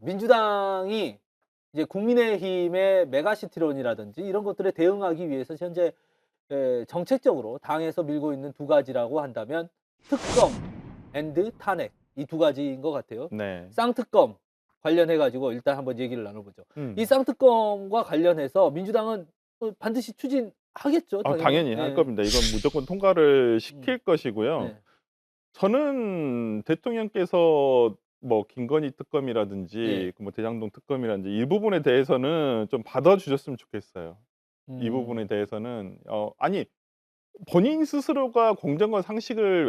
민주당이 이제 국민의힘의 메가시티론이라든지 이런 것들에 대응하기 위해서 현재 정책적으로 당에서 밀고 있는 두 가지라고 한다면 특검 앤드 탄핵 이 두 가지인 것 같아요. 네. 쌍특검 관련해 가지고 일단 한번 얘기를 나눠보죠. 이 음. 쌍특검과 관련해서 민주당은 반드시 추진하겠죠, 당연히. 당연히 할 예. 겁니다. 이건 무조건 통과를 음. 시킬 것이고요. 네. 저는 대통령께서 뭐 김건희 예. 특검이라든지 그 뭐 대장동 특검이라든지 이 부분에 대해서는 좀 받아 주셨으면 좋겠어요. 이 부분에 음. 대해서는 아니 본인 스스로가 공정과 상식을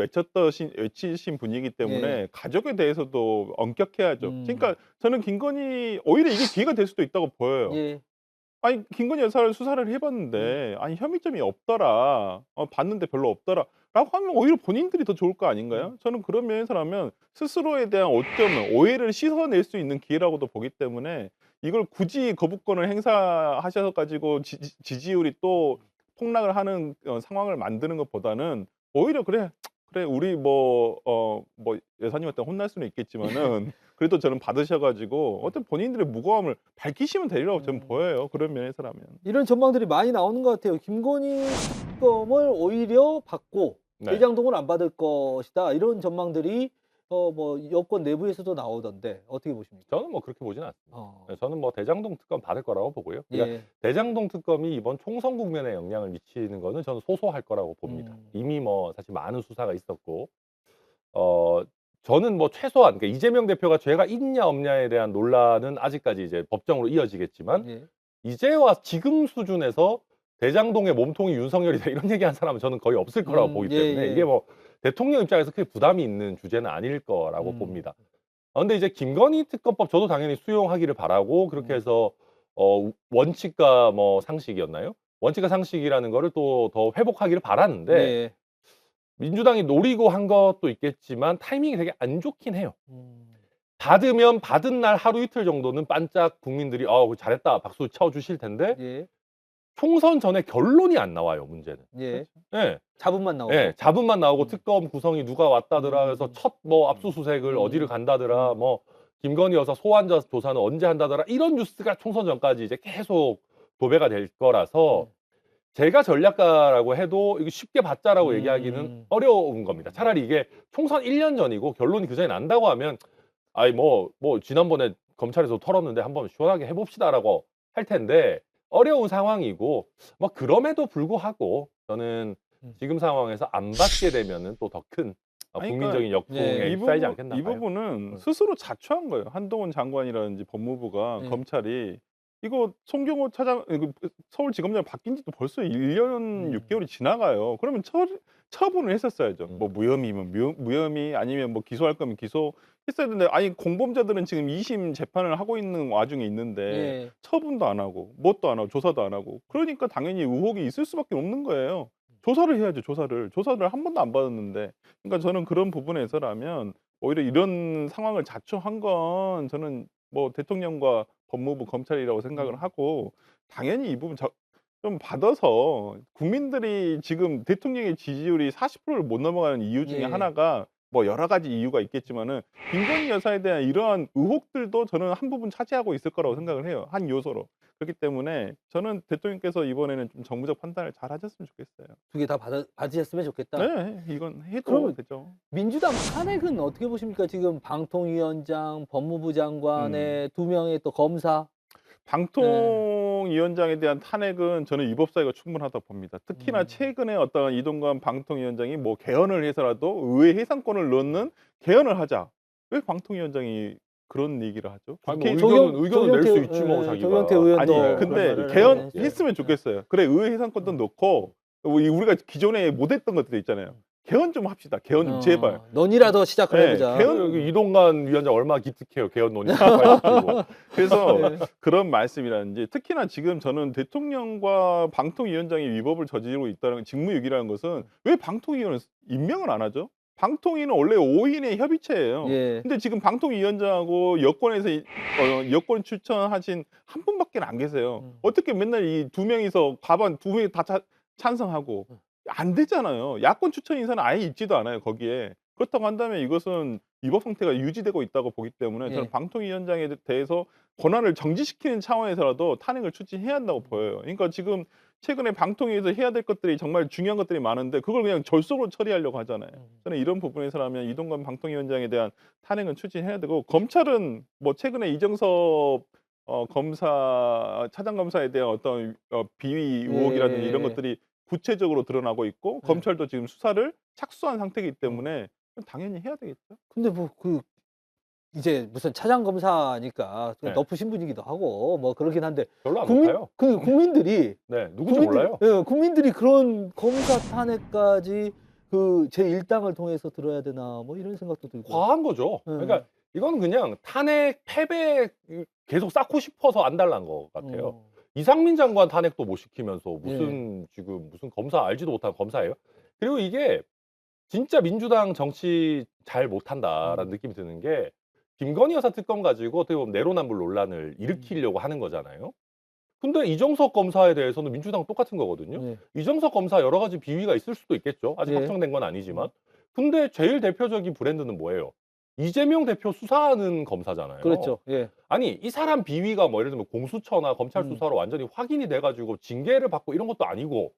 외치신 분이기 예. 때문에 가족에 대해서도 엄격해야죠. 음. 그러니까 저는 김건희 오히려 이게 기회가 될 수도 있다고 보여요. 예. 아니 김건희 여사를 수사를 해 음. 봤는데 아니 혐의점이 없더라. 봤는데 별로 없더라.라고 하면 오히려 본인들이 더 좋을 거 아닌가요? 음. 저는 그런 면에서라면 스스로에 대한 오점을 오해를 씻어낼 수 있는 기회라고도 보기 때문에 이걸 굳이 거부권을 행사하셔 가지고 지지율이 또 폭락을 하는 상황을 만드는 것보다는 오히려 '그래, 그래 우리 뭐 여사님한테 혼날 수는 있겠지만은 그래도 저는 받으셔 가지고 어떤 본인들의 무고함을 밝히시면 되리라고 저는 음. 보여요, 그런 면에서라면. 이런 전망들이 많이 나오는 것 같아요. 김건희 특검을 오히려 받고 네. 대장동을 안 받을 것이다. 이런 전망들이 뭐 여권 내부에서도 나오던데 어떻게 보십니까? 저는 뭐 그렇게 보지는 않습니다. 어. 네, 저는 뭐 대장동 특검 받을 거라고 보고요. 그러니까 예. 대장동 특검이 이번 총선 국면에 영향을 미치는 거는 저는 소소할 거라고 봅니다. 이미 뭐 사실 많은 수사가 있었고 어 저는 뭐 최소한 그러니까 이재명 대표가 죄가 있냐 없냐에 대한 논란은 아직까지 이제 법정으로 이어지겠지만 예. 이제와 지금 수준에서 대장동의 몸통이 윤석열이다 이런 얘기한 사람은 저는 거의 없을 거라고 보기 때문에 이게 예. 뭐 대통령 입장에서 크게 부담이 있는 주제는 아닐 거라고 음. 봅니다. 근데 이제 김건희 특검법 저도 당연히 수용하기를 바라고 그렇게 해서 원칙과 뭐 상식이었나요? 원칙과 상식이라는 거를 또 더 회복하기를 바랐는데 네. 민주당이 노리고 한 것도 있겠지만 타이밍이 되게 안 좋긴 해요. 음. 받으면 받은 날 하루 이틀 정도는 반짝 국민들이 잘했다." 박수 쳐 주실 텐데 예. 총선 전에 결론이 안 나와요, 문제는. 예. 예. 자문만 나오고. 예. 자문만 나오고 음. 특검 구성이 누가 왔다더라 그래서 첫 뭐 압수수색을 어디를 간다더라 뭐 김건희 여사 소환 조사는 언제 한다더라 이런 뉴스가 총선 전까지 이제 계속 도배가 될 거라서 제가 전략가라고 해도 이거 쉽게 받자라고 얘기하기는 어려운 겁니다. 차라리 이게 총선 1년 전이고 결론이 그전에 난다고 하면 아이 뭐 지난번에 검찰에서 털었는데 한번 시원하게 해 봅시다라고 할 텐데 어려운 상황이고 뭐 그럼에도 불구하고 저는 지금 상황에서 안 받게 되면은 또 더 큰 아니 국민적인 그러니까 역풍에 예. 휩싸이지 않겠나 이 봐요. 부분은 스스로 자초한 거예요. 한동훈 장관이라든지 법무부가 예. 검찰이 이거 송경호 차장 이거 서울지검장 바뀐 지도 벌써 1년 6 개월이 지나가요. 그러면 처분을 했었어야죠. 뭐 무혐의면 무혐의 아니면 뭐 기소할 거면 기소했어야 되는데 아니 공범자들은 지금 2심 재판을 하고 있는 와중에 있는데 예. 처분도 안 하고 뭣도 안 하고 조사도 안 하고 그러니까 당연히 의혹이 있을 수밖에 없는 거예요. 조사를 해야죠, 조사를. 조사를 한 번도 안 받았는데. 그러니까 저는 그런 부분에서라면 오히려 이런 상황을 자초한 건 저는 뭐 대통령과 법무부, 검찰이라고 생각을 하고 당연히 이 부분 좀 받아서 국민들이 지금 대통령의 지지율이 40%를 못 넘어가는 이유 중에 예. 하나가 뭐 여러 가지 이유가 있겠지만은 김건희 여사에 대한 이러한 의혹들도 저는 한 부분 차지하고 있을 거라고 생각을 해요, 한 요소로. 그렇기 때문에 저는 대통령께서 이번에는 좀 정무적 판단을 잘 하셨으면 좋겠어요. 두 개 다 받으셨으면 좋겠다. 네. 이건 해도 그러면 되죠. 민주당 탄핵은 어떻게 보십니까? 지금 방통위원장, 법무부 음. 장관의 두 명의 또 검사. 네. 방통위원장에 대한 탄핵은 저는 위법 사유가 충분하다고 봅니다. 특히나 음. 최근에 어떤 이동관 방통위원장이 뭐 개헌을 해서라도 의회 해산권을 넣는 개헌을 하자. 왜 방통위원장이 그런 얘기를 하죠? 아니 뭐 국회 의견은 낼 수 조경태 있지 뭐 자기가. 조경태 아니 의원도 근데 그런 말을 개헌했으면 했죠. 좋겠어요. 그래 의회 해산권도 넣고 우리가 기존에 못했던 것들 있잖아요. 개헌 좀 합시다. 개헌 좀 제발. 논의라도 시작을 네, 해보자. 여기 이동관 위원장 얼마나 기특해요. 개헌 논의 시키고. 그래서 네. 그런 말씀이라든지 특히나 지금 저는 대통령과 방통위원장이 위법을 저지르고 있다는 직무유기라는 것은 왜 방통위원을 임명을 안 하죠? 방통위는 원래 5인의 협의체예요. 예. 근데 지금 방통위원장하고 여권에서 여권 추천하신 한 분밖에 안 계세요. 어떻게 맨날 이 두 명이서 과반 두 명이 다 찬성하고 안 되잖아요. 야권 추천 인사는 아예 있지도 않아요, 거기에. 그렇다고 한다면 이것은 위법 상태가 유지되고 있다고 보기 때문에 저는 예. 방통위원장에 대해서 권한을 정지시키는 차원에서라도 탄핵을 추진해야 한다고 보여요. 그러니까 지금 최근에 방통위에서 해야 될 것들이 정말 중요한 것들이 많은데 그걸 그냥 절속으로 처리하려고 하잖아요. 저는 이런 부분에서라면 이동관 방통위원장에 대한 탄핵은 추진해야 되고 검찰은 뭐 최근에 이정섭 검사 차장 검사에 대한 어떤 비위 의혹이라든지 이런 예. 것들이 구체적으로 드러나고 있고 네. 검찰도 지금 수사를 착수한 상태이기 때문에 당연히 해야 되겠죠. 근데 뭐 이제 무슨 차장 검사니까 좀 네. 높으신 분이기도 하고 뭐 그러긴 한데 별로 안 높아요. 국민들이 네, 누군지 몰라요. 예, 국민들이 그런 검사 탄핵까지 그 제1당을 통해서 들어야 되나 뭐 이런 생각도 들고. 과한 거죠. 네. 그러니까 이건 그냥 탄핵 패배 계속 쌓고 싶어서 안 달란 것 같아요. 어. 이상민 장관 탄핵도 못 시키면서 무슨 지금 무슨 검사 알지도 못한 검사예요? 그리고 이게 진짜 민주당 정치 잘 못한다라는 느낌이 드는 게 김건희 여사 특검 가지고 어떻게 보면 내로남불 논란을 일으키려고 하는 거잖아요. 근데 이정석 검사에 대해서는 민주당 똑같은 거거든요. 네. 이정석 검사 여러 가지 비위가 있을 수도 있겠죠. 아직 예. 확정된 건 아니지만. 근데 제일 대표적인 브랜드는 뭐예요? 이재명 대표 수사하는 검사잖아요. 그렇죠. 예. 아니 이 사람 비위가 뭐 예를 들면 공수처나 검찰 수사로 완전히 확인이 돼 가지고 징계를 받고 이런 것도 아니고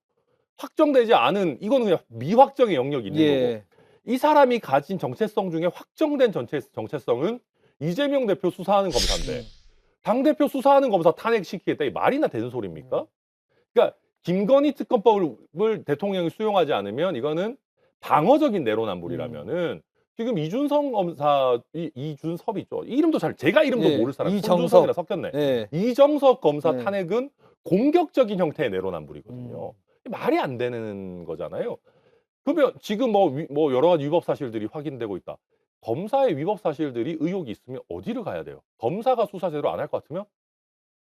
확정되지 않은 이거는 그냥 미확정의 영역이 있는 거고 예. 이 사람이 가진 정체성 중에 확정된 정체성은 이재명 대표 수사하는 검사인데 당대표 수사하는 검사 탄핵시키겠다. 이 말이나 되는 소리입니까? 그러니까 김건희 특검법을 대통령이 수용하지 않으면 이거는 방어적인 내로남불이라면은 지금 이준성 검사 이준섭 있죠. 이름도 제가 이름도 예. 모를 사람 이정석. 손준성이랑 섞였네. 예. 이정석 검사 네. 탄핵은 공격적인 형태의 내로남불이거든요. 말이 안 되는 거잖아요. 그러면 지금 뭐 여러 가지 위법 사실들이 확인되고 있다. 검사의 위법 사실들이 의혹이 있으면 어디를 가야 돼요? 검사가 수사 제대로 안 할 것 같으면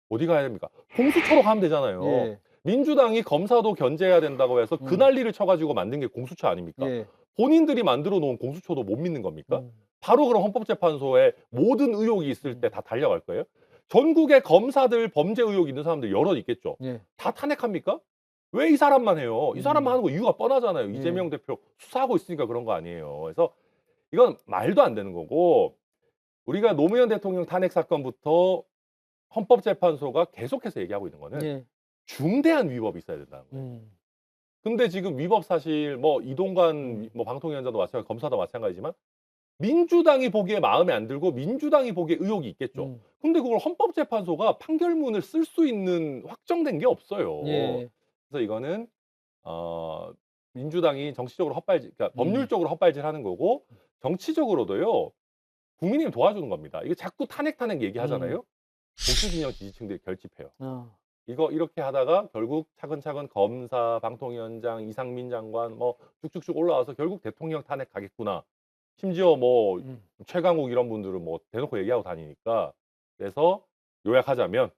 어디 가야 됩니까? 공수처로 가면 되잖아요. 예. 민주당이 검사도 견제해야 된다고 해서 그 난리를 쳐가지고 만든 게 공수처 아닙니까? 예. 본인들이 만들어 놓은 공수처도 못 믿는 겁니까? 바로 그럼 헌법재판소에 모든 의혹이 있을 때 다 달려갈 거예요? 전국의 검사들 범죄 의혹 있는 사람들 여럿 있겠죠. 예. 다 탄핵합니까? 왜 이 사람만 해요? 이 사람만 하는 거 이유가 뻔하잖아요. 이재명 대표 수사하고 있으니까 그런 거 아니에요. 그래서 이건 말도 안 되는 거고 우리가 노무현 대통령 탄핵 사건부터 헌법재판소가 계속해서 얘기하고 있는 거는 예. 중대한 위법이 있어야 된다는 거예요. 근데 지금 위법 사실 뭐 이동관 뭐 방통위원장도 마찬가지, 검사도 마찬가지지만 민주당이 보기에 마음에 안 들고 민주당이 보기에 의혹이 있겠죠. 근데 그걸 헌법재판소가 판결문을 쓸 수 있는 확정된 게 없어요. 예. 그래서 이거는 민주당이 정치적으로 그러니까 법률적으로 헛발질하는 거고 정치적으로도요. 국민의힘 도와주는 겁니다. 이거 자꾸 탄핵 얘기하잖아요. 보수 진영 지지층들이 결집해요. 이거 이렇게 하다가 결국 차근차근 검사, 방통위원장, 이상민 장관 뭐 쭉쭉쭉 올라와서 결국 대통령 탄핵 가겠구나. 심지어 뭐 최강욱 이런 분들은 뭐 대놓고 얘기하고 다니니까 그래서 요약하자면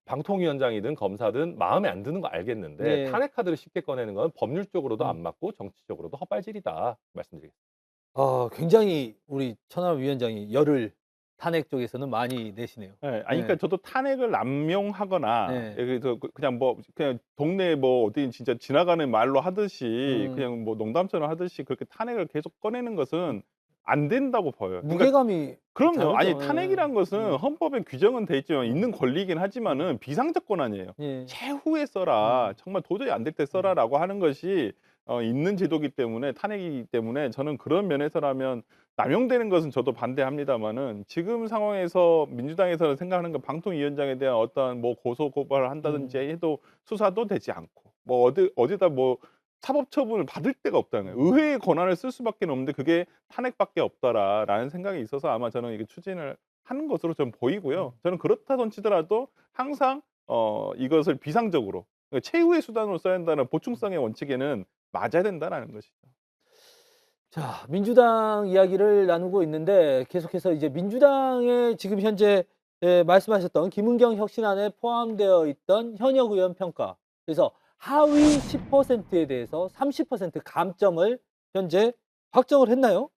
방통위원장이든 검사든 마음에 안 드는 거 알겠는데 네. 탄핵 카드를 쉽게 꺼내는 건 법률적으로도 안 맞고 정치적으로도 헛발질이다 말씀드리겠습니다. 굉장히 우리 천하람 위원장이 열을 탄핵 쪽에서는 많이 내시네요. 네. 아니 그러니까 저도 탄핵을 남용하거나 네. 그래서 그냥 그냥 동네 뭐 어디 진짜 지나가는 말로 하듯이 그냥 뭐 농담처럼 하듯이 그렇게 탄핵을 계속 꺼내는 것은 안 된다고 보여요. 그러니까 무게감이 그럼요. 아니 다르죠. 탄핵이란 것은 헌법에 규정은 돼 있지만 있는 권리이긴 하지만은 비상적 권한이에요. 예. 최후에 써라. 정말 도저히 안 될 때 써라라고 하는 것이 있는 제도이기 때문에 탄핵이기 때문에 저는 그런 면에서라면 남용되는 것은 저도 반대합니다마는 지금 상황에서 민주당에서는 생각하는 건 방통위원장에 대한 어떤 뭐 고소 고발을 한다든지 해도 수사도 되지 않고 뭐 어디다 뭐 사법 처분을 받을 데가 없다는 거예요. 의회의 권한을 쓸 수밖에 없는데 그게 탄핵밖에 없다라는 생각이 있어서 아마 저는 이게 추진을 하는 것으로 좀 보이고요. 저는 그렇다던 치더라도 항상 이것을 비상적으로 그러니까 최후의 수단으로 써야 한다는 보충성의 원칙에는 맞아야 된다는 것이죠. 자, 민주당 이야기를 나누고 있는데 계속해서 이제 민주당의 지금 현재 말씀하셨던 김은경 혁신안에 포함되어 있던 현역 의원 평가. 그래서 하위 10%에 대해서 30% 감점을 현재 확정을 했나요?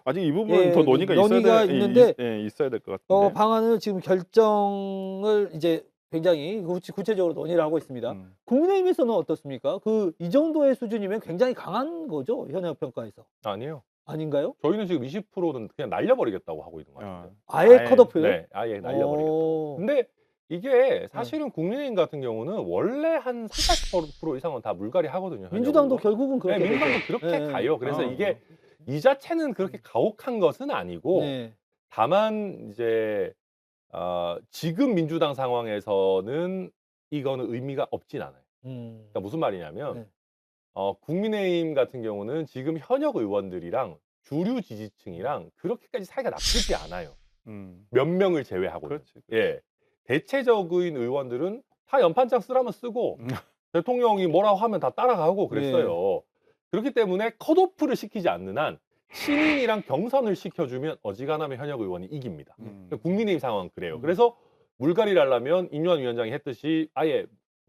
아직 이 부분은 더 논의가 논의가 있는데 있어야 될 것 같은데. 방안을 지금 결정을 이제 굉장히 구체적으로 논의를 하고 있습니다. 음. 국민의힘에서는 어떻습니까? 그 이 정도의 수준이면 굉장히 강한 거죠, 현역 평가에서. 아니에요. 아닌가요? 저희는 지금 20%는 그냥 날려버리겠다고 하고 있는 것 같아요. 아예 컷오프요? 네, 아예 날려버리겠다고. 어. 근데 이게 사실은 국민의힘 같은 경우는 원래 한 30-40% 이상은 다 물갈이 하거든요. 민주당도 현역으로. 결국은 그렇게 네, 민주당도 되죠. 그렇게 예, 예. 가요. 그래서 어. 이게 이 자체는 그렇게 가혹한 것은 아니고 네. 다만 이제 지금 민주당 상황에서는 이거는 의미가 없진 않아요. 그러니까 무슨 말이냐면 네. 국민의힘 같은 경우는 지금 현역 의원들이랑 주류 지지층이랑 그렇게까지 사이가 나쁘지 않아요. 몇 명을 제외하고는. 그렇지. 예. 대체적인 의원들은 다 연판장 쓰라면 쓰고 대통령이 뭐라고 하면 다 따라가고 그랬어요. 그렇기 때문에 컷오프를 시키지 않는 한 신인이랑 경선을 시켜주면 어지간하면 현역 의원이 이깁니다. 그러니까 국민의힘 상황은 그래요. 그래서 물갈이를 하려면 임요한 위원장이 했듯이 아예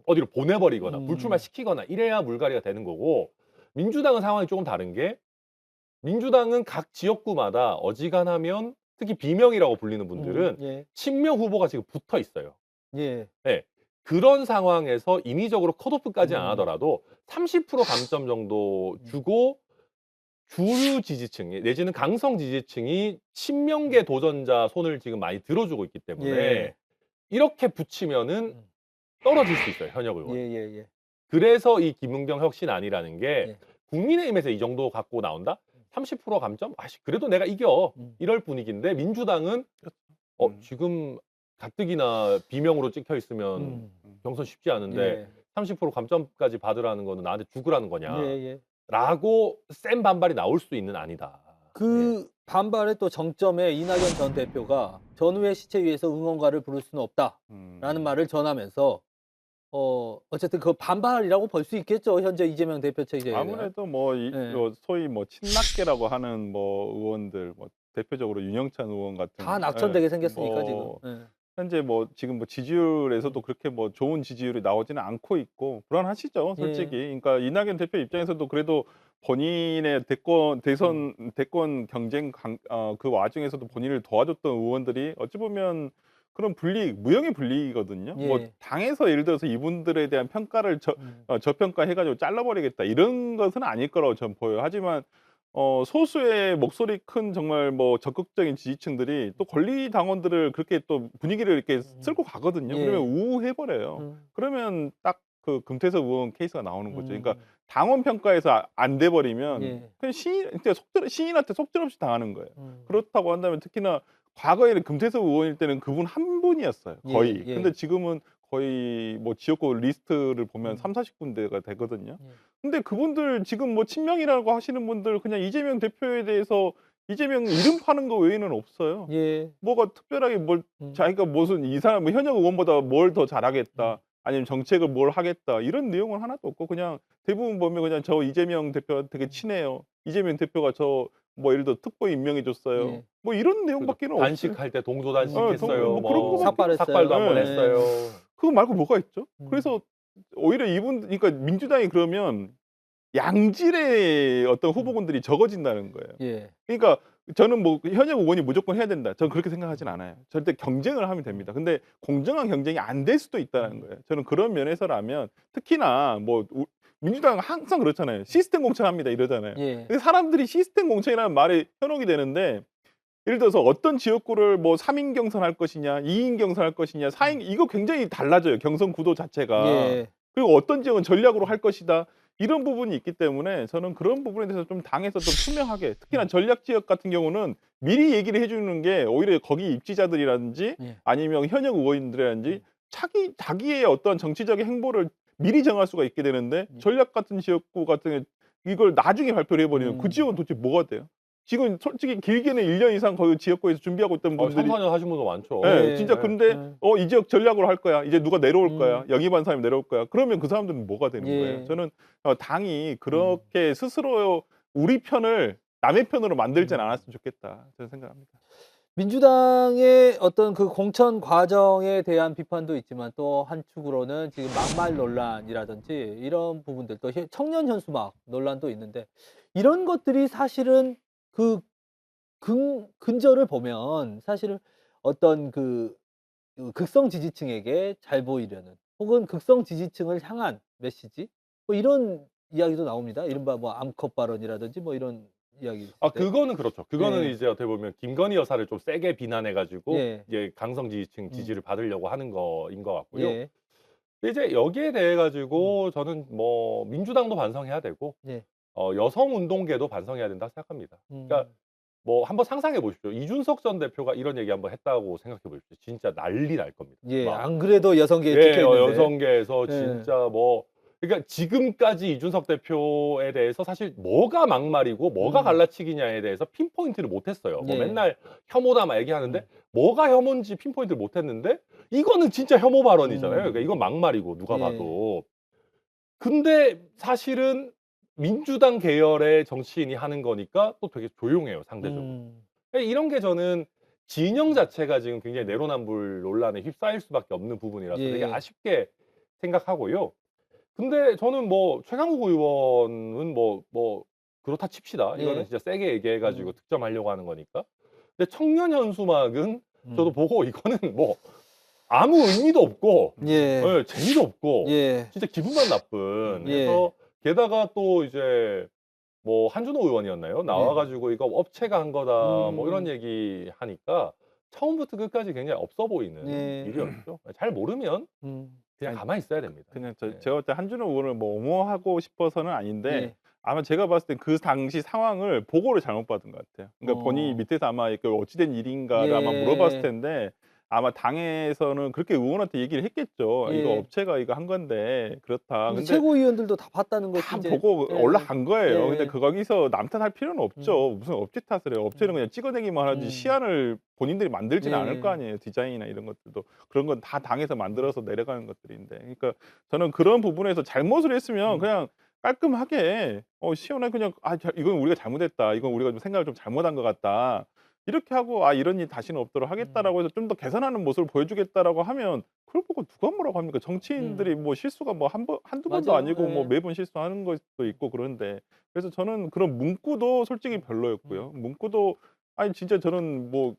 어디로 보내버리거나 불출마시키거나 이래야 물갈이가 되는 거고, 민주당은 상황이 조금 다른 게 민주당은 각 지역구마다 어지간하면 특히 비명이라고 불리는 분들은 예. 친명 후보가 지금 붙어 있어요. 예. 네. 그런 상황에서 인위적으로 컷오프까지 안 하더라도 30% 감점 정도 주고 주류 지지층 내지는 강성 지지층이 친명계 도전자 손을 지금 많이 들어주고 있기 때문에 예. 이렇게 붙이면은 떨어질 수 있어요, 현역 의원. 예. 그래서 이 김은경 혁신안이라는 게 예. 국민의힘에서 이 정도 갖고 나온다? 30% 감점? 아씨, 그래도 내가 이겨. 이럴 분위기인데 민주당은 지금 가뜩이나 비명으로 찍혀 있으면 경선 쉽지 않은데 30% 감점까지 받으라는 거는 나한테 죽으라는 거냐. 예. 라고 센 반발이 나올 수 있는 안이다. 그 반발의 또 정점에 이낙연 전 대표가 전후의 시체위에서 응원가를 부를 수는 없다라는 말을 전하면서 어쨌든 그 반발이라고 볼 수 있겠죠. 현재 이재명 대표 체제에 대한. 아무래도 뭐 소위 뭐 친낙계라고 하는 뭐 의원들, 뭐 대표적으로 윤영찬 의원 같은 다 낙천되게 생겼으니까 지금. 현재 뭐 지금 뭐 지지율에서도 그렇게 뭐 좋은 지지율이 나오지는 않고 있고 불안하시죠, 솔직히. 그러니까 이낙연 대표 입장에서도 그래도 본인의 대권 경쟁 그 와중에서도 본인을 도와줬던 의원들이 어찌 보면 그런 무형의 불이익이거든요. 뭐 당에서 예를 들어서 이분들에 대한 평가를 저평가해가지고 잘라버리겠다 이런 것은 아닐 거라고 저는 보여요. 하지만 소수의 목소리 큰 정말 뭐 적극적인 지지층들이 또 권리 당원들을 그렇게 또 분위기를 이렇게 쓸고 가거든요. 그러면 우해버려요. 그러면 딱 그 금태섭 의원 케이스가 나오는 거죠. 그러니까 당원 평가에서 안 돼 버리면 그냥 시인한테 속절없이 당하는 거예요. 그렇다고 한다면 특히나 과거에는 금태섭 의원일 때는 그분 한 분이었어요, 거의. 근데 지금은 거의 뭐 지역구 리스트를 보면 30-40군데가 되거든요. 근데 그분들 지금 뭐 친명이라고 하시는 분들 그냥 이재명 대표에 대해서 이재명 이름 파는 거 외에는 없어요. 뭐가 특별하게 자기가 무슨 이 사람 현역 의원보다 뭘 더 잘하겠다. 아니면 정책을 뭘 하겠다. 이런 내용은 하나도 없고 그냥 대부분 보면 그냥 저 이재명 대표가 되게 친해요. 이재명 대표가 저 뭐 예를 들어 특보 임명해 줬어요. 뭐 이런 내용밖에는 없어요. 단식할 때 동조 단식했어요. 뭐 그런 거밖에 삭발도 한번 했어요. 그거 말고 뭐가 있죠? 그래서 오히려 그러니까 민주당이 그러면 양질의 어떤 후보군들이 적어진다는 거예요. 그러니까 저는 뭐 현역 의원이 무조건 해야 된다. 저는 그렇게 생각하진 않아요. 절대 경쟁을 하면 됩니다. 근데 공정한 경쟁이 안 될 수도 있다는 거예요. 저는 그런 면에서라면 특히나 뭐 민주당은 항상 그렇잖아요. 시스템 공천합니다 이러잖아요. 근데 사람들이 시스템 공천이라는 말이 현혹이 되는데 예를 들어서 어떤 지역구를 뭐 3인 경선할 것이냐, 2인 경선할 것이냐, 4인 이거 굉장히 달라져요. 경선 구도 자체가. 그리고 어떤 지역은 전략으로 할 것이다. 이런 부분이 있기 때문에 저는 그런 부분에 대해서 좀 당에서 좀 투명하게 특히나 전략 지역 같은 경우는 미리 얘기를 해주는 게 오히려 거기 입지자들이라든지 아니면 현역 의원들이라든지 자기의 어떤 정치적인 행보를 미리 정할 수가 있게 되는데 전략 같은 지역구 같은 경우 이걸 나중에 발표를 해버리면 그 지역은 도대체 뭐가 돼요? 지금 솔직히 길게는 1년 이상 거기 지역구에서 준비하고 있던 분들이 3-4년 하신 분도 많죠. 진짜 근데 이 지역 전략으로 할 거야. 이제 누가 내려올 거야. 영입한 사람이 내려올 거야. 그러면 그 사람들은 뭐가 되는 거예요? 저는 당이 그렇게 스스로 우리 편을 남의 편으로 만들진 않았으면 좋겠다. 저는 생각합니다. 민주당의 어떤 그 공천 과정에 대한 비판도 있지만 또 한축으로는 지금 막말 논란이라든지 이런 부분들 또 청년 현수막 논란도 있는데 이런 것들이 사실은 그 근저를 보면 사실은 어떤 그 그 극성 지지층에게 잘 보이려는 혹은 극성 지지층을 향한 메시지 뭐 이런 이야기도 나옵니다. 이른바 뭐 암컷 발언이라든지 뭐 이런 이야기 있을 아 때. 그거는 그렇죠. 그거는 예. 이제 어떻게 보면 김건희 여사를 좀 세게 비난해 가지고 예. 이제 강성 지지층 지지를 받으려고 하는 거인 것 같고요. 예. 근데 이제 여기에 대해 가지고 저는 뭐 민주당도 반성해야 되고 예. 여성 운동계도 반성해야 된다고 생각합니다. 그러니까 뭐 한번 상상해 보십시오. 이준석 전 대표가 이런 얘기 한번 했다고 생각해 보십시오. 진짜 난리 날 겁니다. 예. 막 안 그래도 여성계에 예, 찍혀 있는데. 여성계에서 예. 진짜 뭐 그러니까 지금까지 이준석 대표에 대해서 사실 뭐가 막말이고 뭐가 갈라치기냐에 대해서 핀포인트를 못 했어요. 뭐 예. 맨날 혐오다 막 얘기하는데 뭐가 혐오인지 핀포인트를 못 했는데 이거는 진짜 혐오 발언이잖아요. 그러니까 이건 막말이고 누가 예. 봐도. 근데 사실은 민주당 계열의 정치인이 하는 거니까 또 되게 조용해요, 상대적으로. 이런 게 저는 진영 자체가 지금 굉장히 내로남불 논란에 휩싸일 수밖에 없는 부분이라서 예. 되게 아쉽게 생각하고요. 근데 저는 뭐 최강욱 의원은 뭐 그렇다 칩시다. 이거는 예. 진짜 세게 얘기해 가지고 득점하려고 하는 거니까. 근데 청년 현수막은 저도 보고 이거는 뭐 아무 의미도 없고 예. 예, 재미도 없고 예. 진짜 기분만 나쁜. 예. 그래서 게다가 또 이제 뭐 한준호 의원이었나요? 나와 예. 가지고 이거 업체가 한 거다 뭐 이런 음. 얘기 하니까 처음부터 끝까지 굉장히 없어 보이는 예. 일이었죠. 잘 모르면 그냥 아니, 가만히 있어야 됩니다. 그냥 네. 제가 볼 때 한준호 의원을 뭐 옹호하고 싶어서는 아닌데 예. 아마 제가 봤을 때 그 당시 상황을 보고를 잘못 받은 것 같아요. 그러니까 본인이 밑에서 아마 그 어찌된 일인가를 아마 예. 물어봤을 텐데 아마 당에서는 그렇게 의원한테 얘기를 했겠죠. 예. 이거 업체가 이거 한 건데 그렇다. 근데 근데 최고위원들도 다 봤다는 것이 다 이제 보고 예. 올라간 거예요. 예. 근데 거기서 남탓할 필요는 없죠. 무슨 업체 탓을 해요. 업체는 그냥 찍어내기만 하지 시안을 본인들이 만들지는 예. 않을 거 아니에요. 디자인이나 이런 것들도. 그런 건 다 당에서 만들어서 내려가는 것들인데. 그러니까 저는 그런 부분에서 잘못을 했으면 그냥 깔끔하게 시원하게 그냥 이건 우리가 잘못했다. 이건 우리가 좀 생각을 좀 잘못한 것 같다. 이렇게 하고 이런 일 다시는 없도록 하겠다라고 해서 좀 더 개선하는 모습을 보여주겠다라고 하면 그걸 보고 누가 뭐라고 합니까? 정치인들이 뭐 실수가 뭐 한두 번도 맞아요. 아니고 뭐 예. 매번 실수하는 것도 있고 그런데 그래서 저는 그런 문구도 솔직히 별로였고요. 문구도 아니 진짜 저는 뭐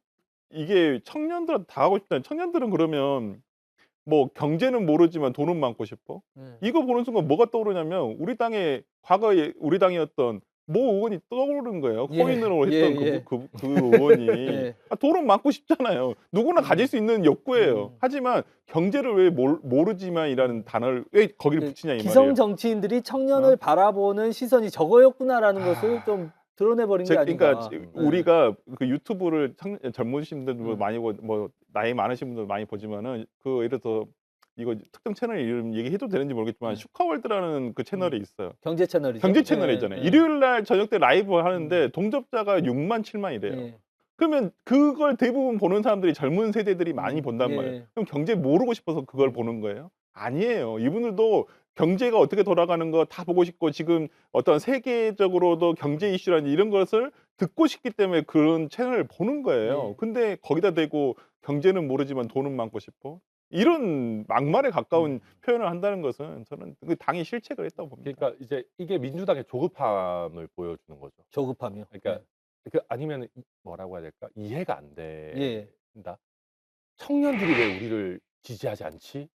이게 청년들한테 다 하고 싶다. 청년들은 그러면 뭐 경제는 모르지만 돈은 많고 싶어. 이거 보는 순간 뭐가 떠오르냐면 우리 당의 과거에 우리 당이었던 모 의원이 떠오르는 거예요. 예. 코인으로 예, 했던 예. 그 의원이 예. 돈은 많고 싶잖아요. 누구나 가질 수 있는 욕구예요. 음. 하지만 경제를 왜 모르지만이라는 단어를 왜 거기를 붙이냐 이 말이에요. 기성 정치인들이 청년을 바라보는 시선이 저거였구나라는 것을 좀 드러내버린 게 아닌가. 그러니까 우리가 그 유튜브를 젊으신 분들 음. 많이 뭐 나이 많으신 분들 많이 보지만은 그 예를 들어서 이거 특정 채널 이름 얘기해도 되는지 모르겠지만 슈카월드라는 그 채널이 있어요. 경제 채널이죠. 경제 채널이잖아요. 예. 일요일 날 저녁 때 라이브 하는데 동접자가 6만 7만이래요. 예. 그러면 그걸 대부분 보는 사람들이 젊은 세대들이 많이 본단 예. 말이에요. 그럼 경제 모르고 싶어서 그걸 보는 거예요? 아니에요. 이분들도 경제가 어떻게 돌아가는 거 다 보고 싶고 지금 어떤 세계적으로도 경제 이슈라든지 이런 것을 듣고 싶기 때문에 그런 채널을 보는 거예요. 예. 근데 거기다 대고 경제는 모르지만 돈은 많고 싶어? 이런 막말에 가까운 표현을 한다는 것은 저는 그 당이 실책을 했다고 봅니다. 그러니까 이제 이게 민주당의 조급함을 보여주는 거죠. 조급함이요. 그러니까 아니면 뭐라고 해야 될까? 이해가 안 예. 된다. 청년들이 왜 우리를 지지하지 않지?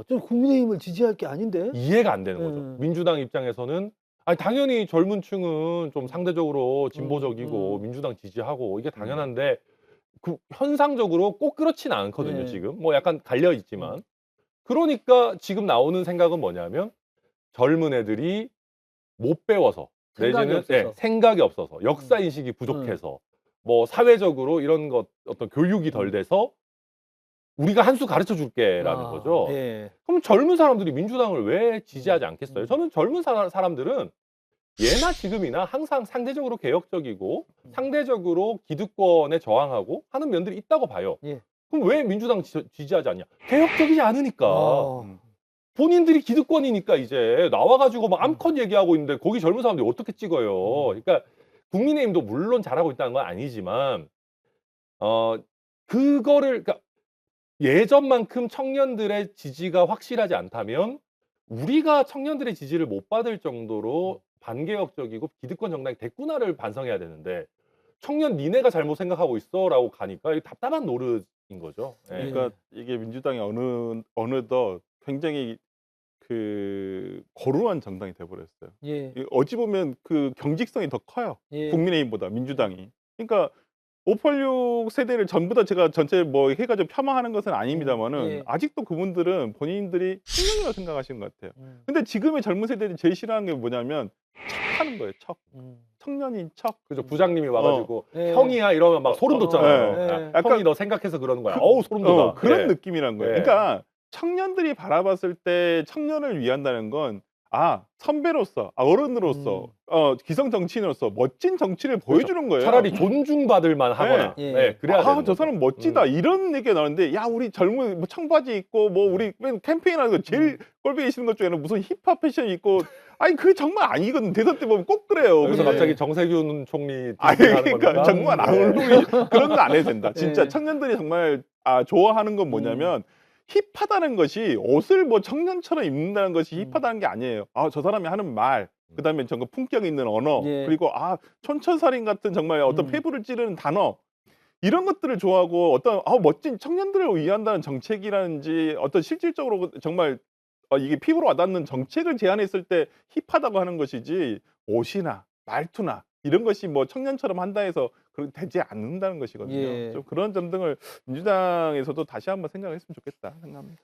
좀 국민의힘을 지지할 게 아닌데. 이해가 안 되는 거죠. 민주당 입장에서는 당연히 젊은 층은 좀 상대적으로 진보적이고 민주당 지지하고 이게 당연한데 그 현상적으로 꼭 그렇지는 않거든요, 예. 지금. 뭐 약간 갈려 있지만. 그러니까 지금 나오는 생각은 뭐냐면 젊은 애들이 못 배워서 생각이 내지는 없어서. 생각이 없어서 역사 인식이 부족해서 뭐 사회적으로 이런 것 어떤 교육이 덜 돼서 우리가 한 수 가르쳐 줄게라는 거죠. 예. 그럼 젊은 사람들이 민주당을 왜 지지하지 않겠어요? 저는 젊은 사람들은 예나 지금이나 항상 상대적으로 개혁적이고 상대적으로 기득권에 저항하고 하는 면들이 있다고 봐요. 예. 그럼 왜 민주당 지지하지 않냐? 개혁적이지 않으니까. 어. 본인들이 기득권이니까 이제 나와가지고 막 암컷 얘기하고 있는데 거기 젊은 사람들이 어떻게 찍어요? 그러니까 국민의힘도 물론 잘하고 있다는 건 아니지만 그거를 그러니까 예전만큼 청년들의 지지가 확실하지 않다면 우리가 청년들의 지지를 못 받을 정도로 반개혁적이고 기득권 정당이 됐구나를 반성해야 되는데 청년 니네가 잘못 생각하고 있어라고 가니까 이게 답답한 노릇인 거죠. 예. 그러니까 이게 민주당이 어느덧 굉장히 그 거루한 정당이 돼 버렸어요. 예. 어찌 보면 그 경직성이 더 커요. 예. 국민의힘보다 민주당이. 그러니까 586 세대를 전부 다 제가 전체 뭐 해 가지고 폄하하는 것은 아닙니다마는 예. 아직도 그분들은 본인들이 청년이라고 생각하시는 것 같아요. 음. 근데 지금의 젊은 세대들이 제일 싫어하는 게 뭐냐면 척하는 거예요. 척. 음. 청년인 척. 그죠. 부장님이 와가지고 예. 형이야 이러면 막 소름 돋잖아요. 예. 야, 약간 형이 너 생각해서 그러는 거야. 어우 소름 돋아. 그런 예. 느낌이란 거예요. 예. 그러니까 청년들이 바라봤을 때 청년을 위한다는 건 선배로서, 어른으로서, 기성 정치인으로서 멋진 정치를 보여주는 거예요. 차라리 존중받을 만하거나. 예. 네, 그래야 되는 저 거죠. 사람 멋지다 이런 얘기가 나오는데 야 우리 젊은 뭐 청바지 입고 뭐 우리 맨 캠페인하는 거 제일 꼴보기 싫은 것 중에는 무슨 힙합 패션 입고 아니 그게 정말 아니거든. 대선 때 보면 꼭 그래요. 여기서 예. 갑자기 정세균 총리 아니 하는 그러니까 겁니까? 정말 안 예. 어울리 그런 거 안 해도 된다. 진짜 예. 청년들이 정말 좋아하는 건 뭐냐면 힙하다는 것이 옷을 뭐 청년처럼 입는다는 것이 힙하다는 게 아니에요. 저 사람이 하는 말, 그다음에 정말 품격 있는 언어, 예. 그리고 촌철살인 같은 정말 어떤 폐부를 찌르는 단어 이런 것들을 좋아하고 어떤 멋진 청년들을 위한다는 정책이라든지 어떤 실질적으로 정말 이게 피부로 와닿는 정책을 제안했을 때 힙하다고 하는 것이지 옷이나 말투나 이런 것이 뭐 청년처럼 한다 해서 그렇게 되지 않는다는 것이거든요. 예. 좀 그런 점 등을 민주당에서도 다시 한번 생각했으면 좋겠다 생각합니다.